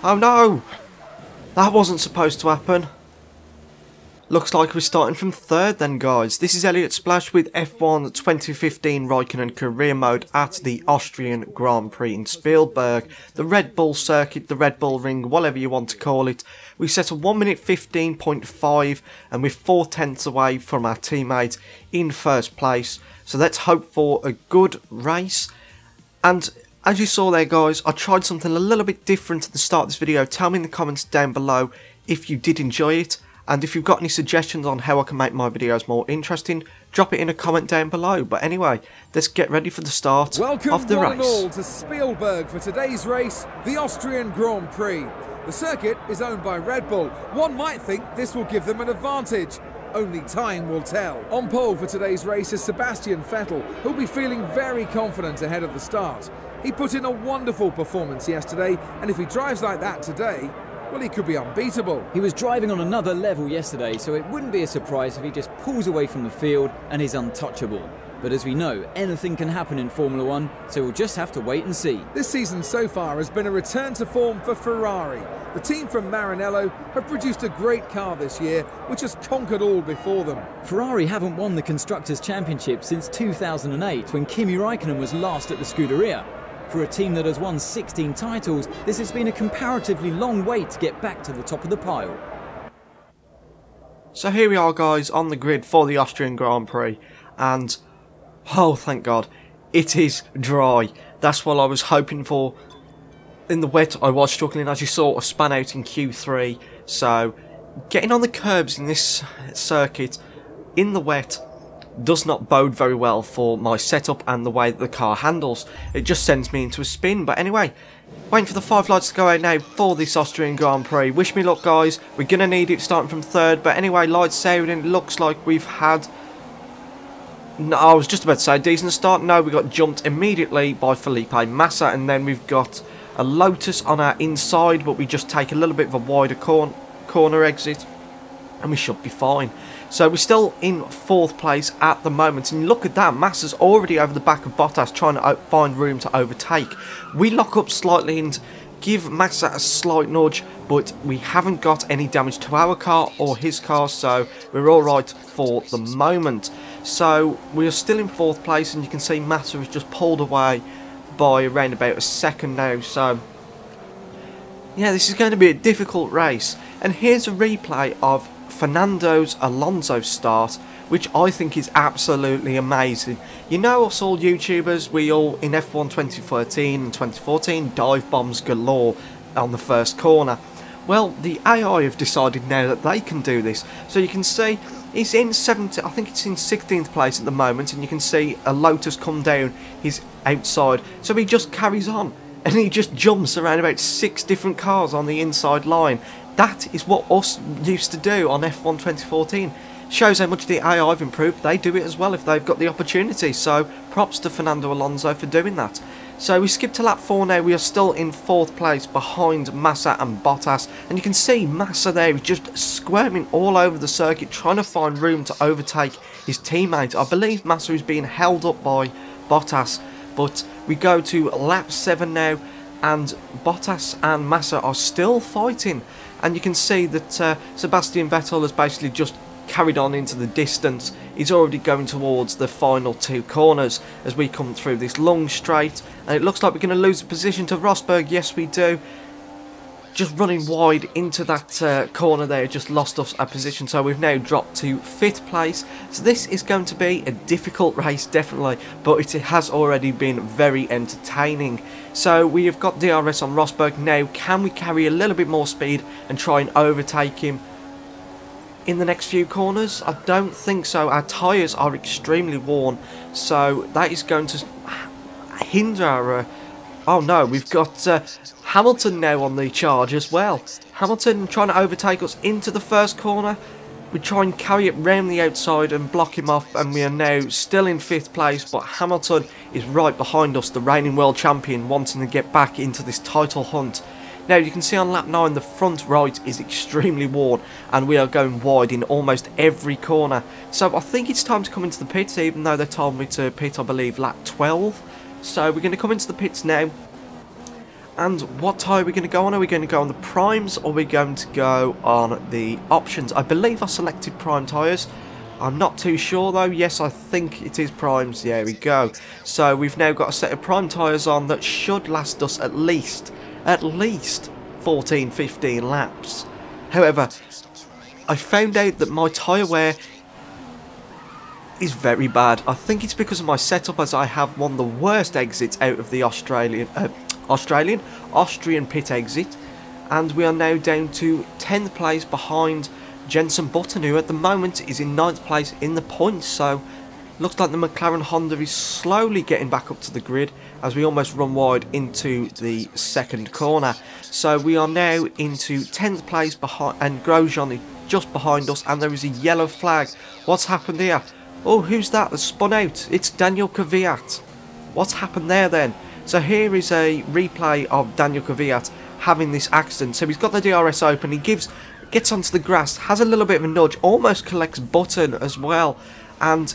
Oh no! That wasn't supposed to happen. Looks like we're starting from third then, guys. This is Elliott Splash with F1 2015 Raikkonen career mode at the Austrian Grand Prix in Spielberg. The Red Bull circuit, the Red Bull ring, whatever you want to call it. We set a 1 minute 15.5 and we're 4/10 away from our teammate in first place. So let's hope for a good race. And as you saw there, guys, I tried something a little bit different at the start of this video. Tell me in the comments down below if you did enjoy it. And if you've got any suggestions on how I can make my videos more interesting, drop it in a comment down below. But anyway, let's get ready for the start of the race. Welcome one and all to Spielberg for today's race, the Austrian Grand Prix. The circuit is owned by Red Bull. One might think this will give them an advantage. Only time will tell. On pole for today's race is Sebastian Vettel, who'll be feeling very confident ahead of the start. He put in a wonderful performance yesterday, and if he drives like that today, well, he could be unbeatable. He was driving on another level yesterday, so it wouldn't be a surprise if he just pulls away from the field and is untouchable. But as we know, anything can happen in Formula 1, so we'll just have to wait and see. This season so far has been a return to form for Ferrari. The team from Maranello have produced a great car this year, which has conquered all before them. Ferrari haven't won the Constructors' Championship since 2008, when Kimi Raikkonen was last at the Scuderia. For a team that has won 16 titles, this has been a comparatively long wait to get back to the top of the pile. So here we are, guys, on the grid for the Austrian Grand Prix, and oh, thank God, it is dry. That's what I was hoping for. In the wet, I was struggling, as you saw, a span out in Q3, so getting on the curbs in this circuit in the wet does not bode very well for my setup and the way that the car handles. It just sends me into a spin. But anyway, waiting for the 5 lights to go out now for this Austrian Grand Prix. Wish me luck, guys. We're going to need it starting from third. But anyway, lights out, and it looks like we've had... No, I was just about to say a decent start. No, we got jumped immediately by Felipe Massa, and then we've got a Lotus on our inside, but we just take a little bit of a wider corner exit, and we should be fine. So we're still in 4th place at the moment, and look at that, Massa's already over the back of Bottas trying to find room to overtake. We lock up slightly and give Massa a slight nudge, but we haven't got any damage to our car or his car, so we're alright for the moment. So we are still in 4th place, and you can see Massa has just pulled away by around about a second now. So yeah, this is going to be a difficult race, and here's a replay of Fernando Alonso's start, which I think is absolutely amazing. You know, us all YouTubers, we all in F1 2013 and 2014 dive bombs galore on the first corner. Well, the AI have decided now that they can do this. So you can see he's in 17th, I think it's in 16th place at the moment, and you can see a Lotus come down his outside. So he just carries on, and he just jumps around about 6 different cars on the inside line. That is what us used to do on F1 2014. Shows how much the AI have improved. They do it as well if they've got the opportunity. So props to Fernando Alonso for doing that. So we skip to lap 4 now. We are still in 4th place behind Massa and Bottas. And you can see Massa there is just squirming all over the circuit, trying to find room to overtake his teammate. I believe Massa is being held up by Bottas. But we go to lap 7 now, and Bottas and Massa are still fighting. And you can see that Sebastian Vettel has basically just carried on into the distance. He's already going towards the final 2 corners as we come through this long straight. And it looks like we're going to lose the position to Rosberg. Yes, we do. Just running wide into that corner there, just lost us a position. So we've now dropped to 5th place. So this is going to be a difficult race, definitely. But it has already been very entertaining. So we have got DRS on Rosberg now. Can we carry a little bit more speed and try and overtake him in the next few corners? I don't think so. Our tyres are extremely worn, so that is going to hinder our... oh no, we've got Hamilton now on the charge as well. Hamilton trying to overtake us into the first corner. We try and carry it round the outside and block him off, and we are now still in 5th place, but Hamilton is right behind us, the reigning world champion, wanting to get back into this title hunt. Now you can see on lap 9 the front right is extremely worn, and we are going wide in almost every corner. So I think it's time to come into the pits, even though they told me to pit, I believe, lap 12. So we're going to come into the pits now. And what tyre are we going to go on? Are we going to go on the primes, or are we going to go on the options? I believe I selected prime tyres. I'm not too sure though. Yes, I think it is primes. There we go. So we've now got a set of prime tyres on that should last us at least 14-15 laps. However, I found out that my tyre wear is very bad. I think it's because of my setup, as I have one of the worst exits out of the Austrian pit exit, and we are now down to 10th place behind Jenson Button, who at the moment is in 9th place in the points. So looks like the McLaren Honda is slowly getting back up to the grid as we almost run wide into the second corner. So we are now into 10th place behind, and Grosjean is just behind us, and there is a yellow flag. What's happened here? Oh, who's that that's spun out? It's Daniel Kvyat. What's happened there then? So here is a replay of Daniel Kvyat having this accident. So he's got the DRS open, he gets onto the grass, has a little bit of a nudge, almost collects Button as well, and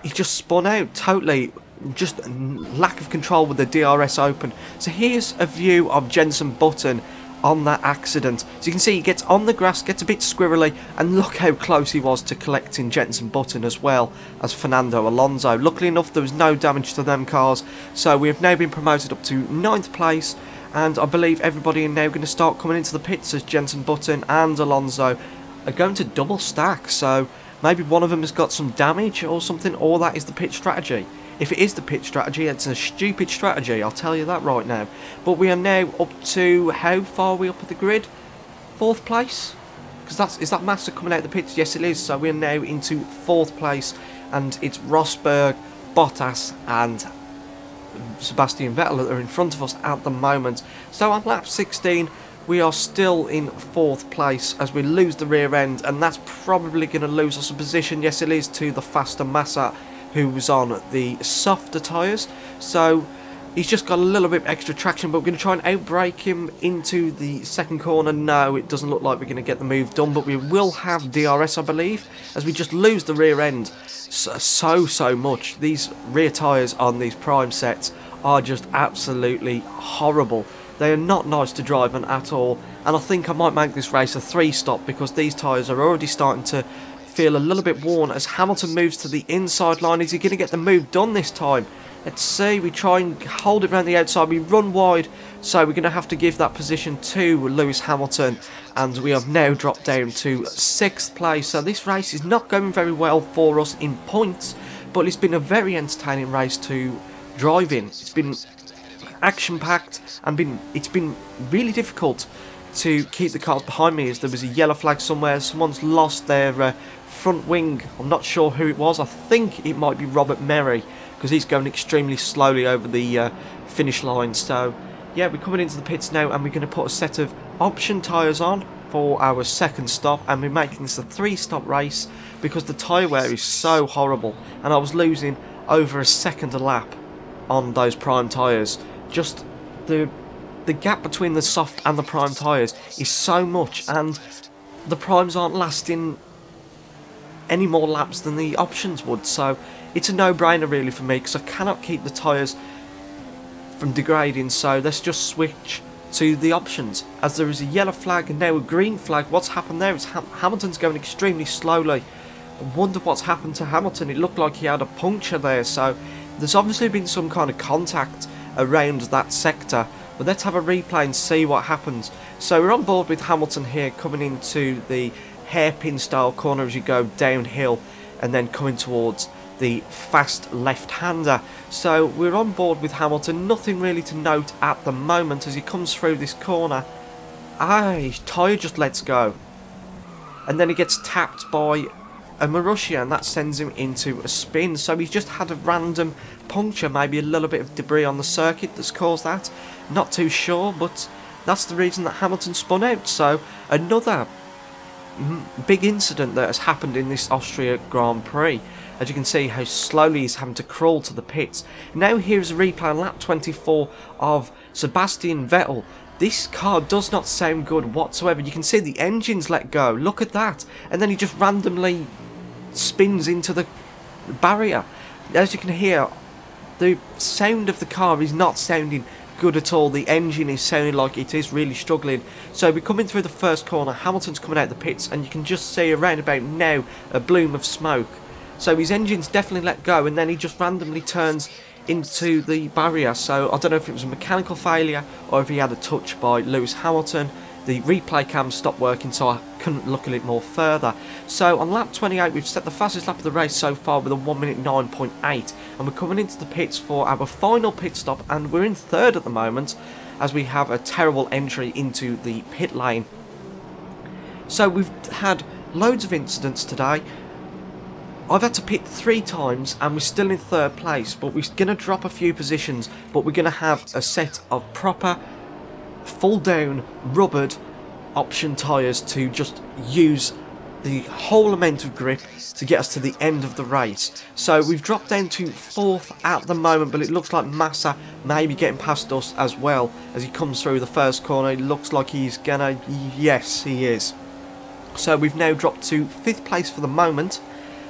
he just spun out totally, just lack of control with the DRS open. So here's a view of Jenson Button on that accident. So you can see he gets on the grass, gets a bit squirrely, and look how close he was to collecting Jenson Button as well as Fernando Alonso. Luckily enough, there was no damage to them cars, so we have now been promoted up to 9th place, and I believe everybody is now going to start coming into the pits as Jenson Button and Alonso are going to double stack. So maybe one of them has got some damage or something, or that is the pit strategy. If it is the pit strategy, it's a stupid strategy, I'll tell you that right now. But we are now up to, how far are we up at the grid? 4th place? Because is that Massa coming out of the pits? Yes, it is. So we are now into 4th place, and it's Rosberg, Bottas and Sebastian Vettel that are in front of us at the moment. So on lap 16, we are still in 4th place as we lose the rear end, and that's probably going to lose us a position. Yes, it is, to the faster Massa, who was on the softer tyres. So he's just got a little bit extra traction, but we're going to try and outbrake him into the second corner. No, it doesn't look like we're going to get the move done, but we will have DRS, I believe, as we just lose the rear end so much. These rear tyres on these prime sets are just absolutely horrible. They are not nice to drive on at all, and I think I might make this race a 3-stop because these tyres are already starting to feel a little bit worn as Hamilton moves to the inside line. Is he going to get the move done this time? Let's see. We try and hold it around the outside. We run wide, so we're going to have to give that position to Lewis Hamilton, and we have now dropped down to 6th place. So this race is not going very well for us in points, but it's been a very entertaining race to drive in. It's been action-packed, and it's been really difficult to keep the cars behind me, as there was a yellow flag somewhere. Someone's lost their front wing. I'm not sure who it was. I think it might be Robert Merry, because he's going extremely slowly over the finish line. So yeah, we're coming into the pits now, and we're going to put a set of option tyres on for our second stop, and we're making this a 3-stop race because the tyre wear is so horrible, and I was losing over a second a lap on those prime tyres. Just the gap between the soft and the prime tyres is so much, and the primes aren't lasting any more laps than the options would. So it's a no-brainer really for me, because I cannot keep the tyres from degrading. So let's just switch to the options, as there is a yellow flag and now a green flag. What's happened there is Hamilton's going extremely slowly. I wonder what's happened to Hamilton. It looked like he had a puncture there, so there's obviously been some kind of contact around that sector. But let's have a replay and see what happens. So we're on board with Hamilton here, coming into the hairpin style corner as you go downhill, and then coming towards the fast left-hander. So we're on board with Hamilton. Nothing really to note at the moment as he comes through this corner. His tyre just lets go, and then he gets tapped by a Marussia, and that sends him into a spin. So he's just had a random puncture, maybe a little bit of debris on the circuit that's caused that. Not too sure, but that's the reason that Hamilton spun out. So another big incident that has happened in this Austria Grand Prix. As you can see how slowly he's having to crawl to the pits. Now here's a replay on lap 24 of Sebastian Vettel. This car does not sound good whatsoever. You can see the engine's let go. Look at that. And then he just randomly spins into the barrier. As you can hear, the sound of the car is not sounding good at all. The engine is sounding like it is really struggling. So we're coming through the first corner. Hamilton's coming out the pits, and you can just see around about now a bloom of smoke. So his engine's definitely let go, and then he just randomly turns into the barrier. So I don't know if it was a mechanical failure or if he had a touch by Lewis Hamilton. The replay cam stopped working, so I couldn't look at it more further. So on lap 28, we've set the fastest lap of the race so far with a 1 minute 9.8, and we're coming into the pits for our final pit stop, and we're in third at the moment as we have a terrible entry into the pit lane. So we've had loads of incidents today. I've had to pit 3 times and we're still in third place, but we're going to drop a few positions, but we're going to have a set of proper full down rubbered option tyres to just use the whole amount of grip to get us to the end of the race. So we've dropped down to 4th at the moment, but it looks like Massa may be getting past us as well as he comes through the first corner. It looks like he's gonna, yes he is. So we've now dropped to 5th place for the moment,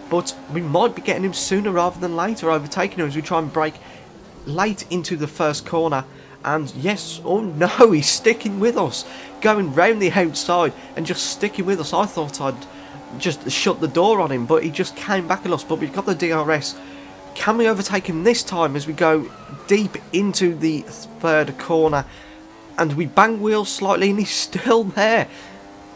but we might be getting him sooner rather than later, overtaking him as we try and brake late into the first corner. And yes, oh no, he's sticking with us, going round the outside and just sticking with us. I thought I'd just shut the door on him, but he just came back at us. But we've got the DRS. Can we overtake him this time as we go deep into the third corner? And we bang wheels slightly and he's still there.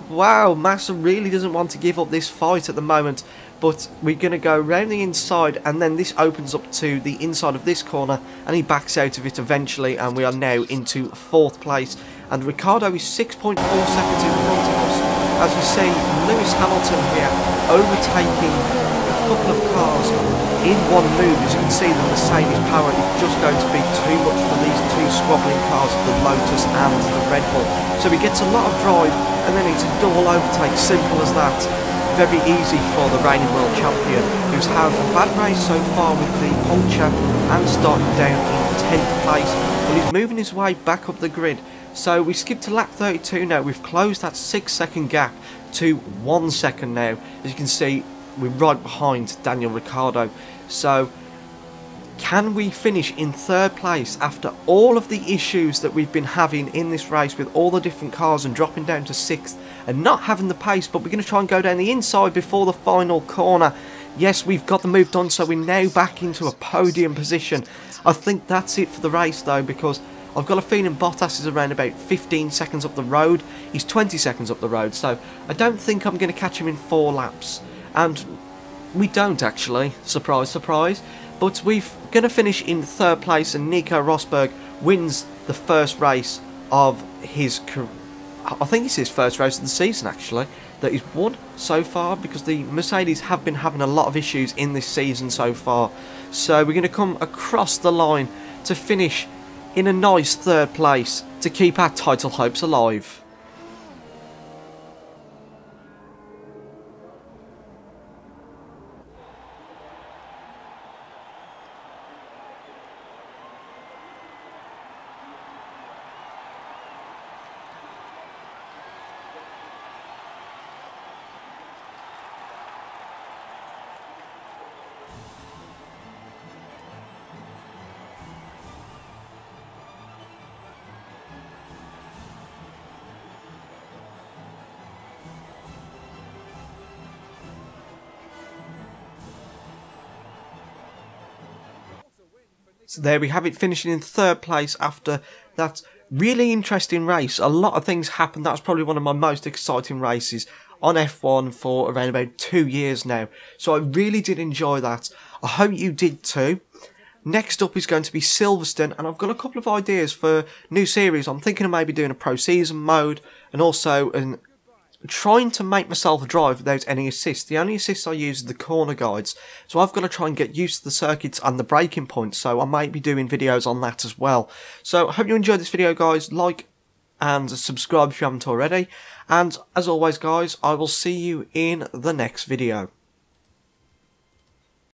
Wow, Massa really doesn't want to give up this fight at the moment. But we're going to go round the inside, and then this opens up to the inside of this corner, and he backs out of it eventually, and we are now into 4th place. And Ricciardo is 6.4 seconds in front of us. As you see, Lewis Hamilton here overtaking a couple of cars in one move. As you can see, the Mercedes power is just going to be too much for these 2 squabbling cars, the Lotus and the Red Bull. So he gets a lot of drive, and then it's a double overtake, simple as that. Very easy for the reigning world champion, who's had a bad race so far with the puncture and starting down in 10th place, but he's moving his way back up the grid. So we skip to lap 32 now. We've closed that 6-second gap to 1 second now. As you can see, we're right behind Daniel Ricciardo. So can we finish in 3rd place after all of the issues that we've been having in this race with all the different cars and dropping down to 6th and not having the pace? But we're going to try and go down the inside before the final corner. Yes, we've got the move done, so we're now back into a podium position. I think that's it for the race though, because I've got a feeling Bottas is around about 15 seconds up the road. He's 20 seconds up the road, so I don't think I'm going to catch him in 4 laps. And we don't actually, surprise surprise. But we're going to finish in 3rd place, and Nico Rosberg wins the first race of his career. I think it's his first race of the season actually that he's won so far, because the Mercedes have been having a lot of issues in this season so far. So we're going to come across the line to finish in a nice 3rd place to keep our title hopes alive. So there we have it, finishing in 3rd place after that really interesting race. A lot of things happened. That was probably one of my most exciting races on F1 for around about 2 years now. So I really did enjoy that. I hope you did too. Next up is going to be Silverstone, and I've got a couple of ideas for new series. I'm thinking of maybe doing a pro season mode, and also trying to make myself drive without any assist. The only assist I use is the corner guides, so I've got to try and get used to the circuits and the braking points, so I might be doing videos on that as well. So I hope you enjoyed this video guys. Like and subscribe if you haven't already, and as always guys, I will see you in the next video.